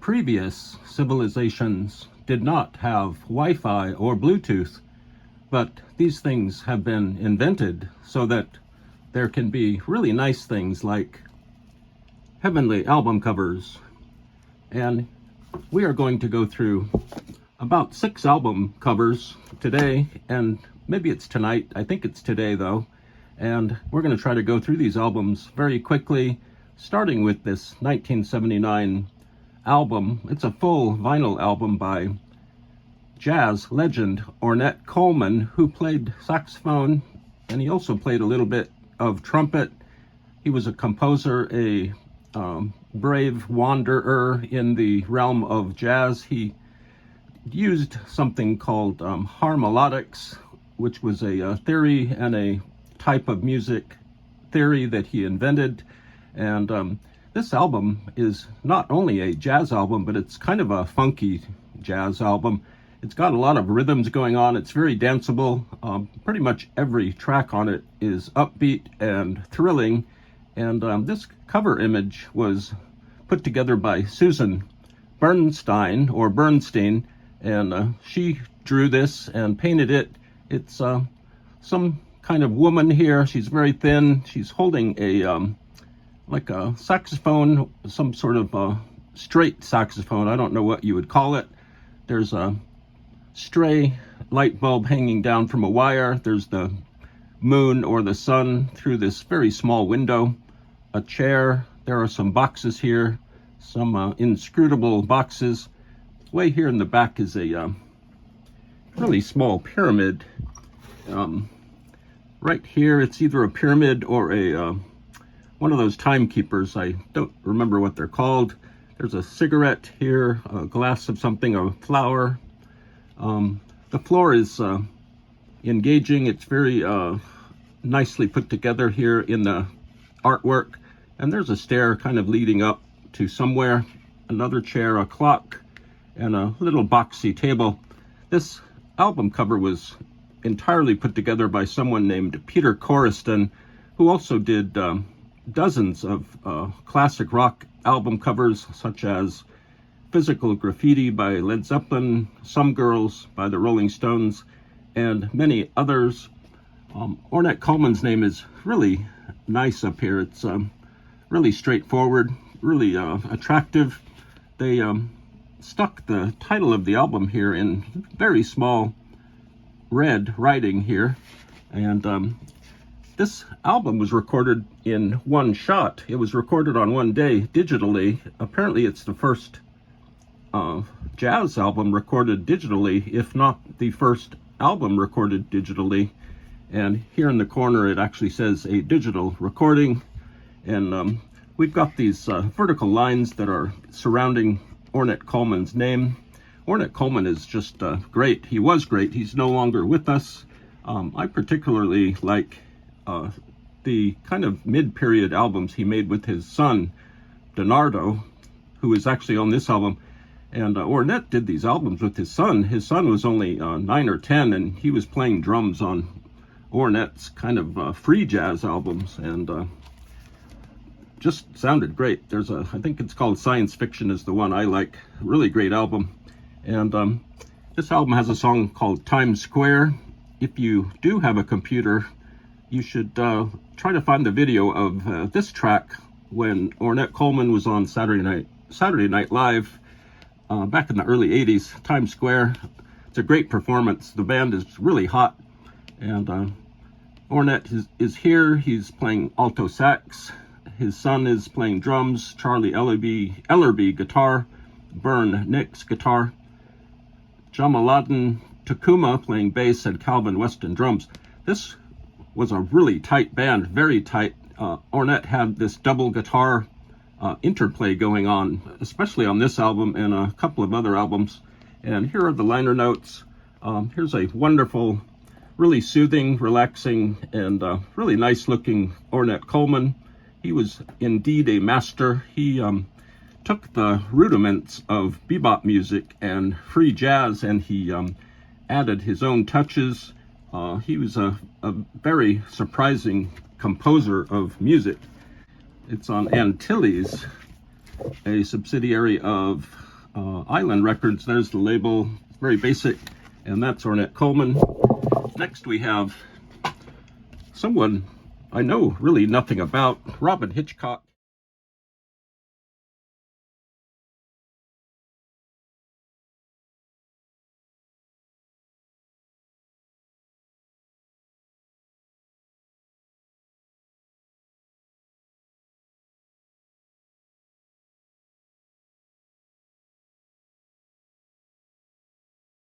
Previous civilizations did not have Wi-Fi or Bluetooth, but these things have been invented so that there can be really nice things like heavenly album covers. And we are going to go through about 6 album covers today, and maybe it's tonight. I think it's today though. And we're going to try to go through these albums very quickly, starting with this 1979 album. It's a full vinyl album by jazz legend Ornette Coleman, who played saxophone, and he also played a little bit of trumpet. He was a composer, a brave wanderer in the realm of jazz. He used something called harmolodics, which was a theory and a type of music theory that he invented. And this album is not only a jazz album, but it's kind of a funky jazz album. It's got a lot of rhythms going on. It's very danceable. Pretty much every track on it is upbeat and thrilling. And this cover image was put together by Susan Bernstein, and she drew this and painted it. It's some kind of woman here. She's very thin. She's holding a like a saxophone, some sort of straight saxophone. I don't know what you would call it. There's a stray light bulb hanging down from a wire. There's the moon or the sun through this very small window. A chair. There are some boxes here, some inscrutable boxes. Way here in the back is a really small pyramid. Right here, it's either a pyramid or a one of those timekeepers. I don't remember what they're called. There's a cigarette here, a glass of something, a flower. The floor is engaging. It's very nicely put together here in the artwork. And there's a stair kind of leading up to somewhere. Another chair, a clock, and a little boxy table. This album cover was entirely put together by someone named Peter Coriston, who also did dozens of classic rock album covers, such as Physical Graffiti by Led Zeppelin, Some Girls by the Rolling Stones, and many others. Ornette Coleman's name is really nice up here. It's really straightforward, really attractive. They stuck the title of the album here in very small red writing here. And this album was recorded in one shot. It was recorded on one day digitally. Apparently it's the first jazz album recorded digitally, if not the first album recorded digitally. And here in the corner it actually says a digital recording. And we've got these vertical lines that are surrounding Ornette Coleman's name. Ornette Coleman is just great. He was great. He's no longer with us. I particularly like the kind of mid-period albums he made with his son, Donardo, who is actually on this album. And Ornette did these albums with his son. His son was only 9 or 10, and he was playing drums on Ornette's kind of free jazz albums, and just sounded great. There's I think it's called Science Fiction is the one I like. Really great album. And this album has a song called Times Square. If you do have a computer, you should try to find the video of this track when Ornette Coleman was on Saturday Night Live back in the early 80s, Times Square. It's a great performance. The band is really hot. And Ornette is here. He's playing alto sax. His son is playing drums, Charlie Ellerby guitar, Bern Nix guitar, Jamaluddin Takuma playing bass, and Calvin Weston drums. This was a really tight band, very tight. Ornette had this double guitar interplay going on, especially on this album and a couple of other albums. And here are the liner notes. Here's a wonderful, really soothing, relaxing, and really nice looking Ornette Coleman. He was indeed a master. He took the rudiments of bebop music and free jazz, and he added his own touches. He was a very surprising composer of music. It's on Antilles, a subsidiary of Island Records. There's the label, very basic, and that's Ornette Coleman. Next we have someone I know really nothing about, Robyn Hitchcock.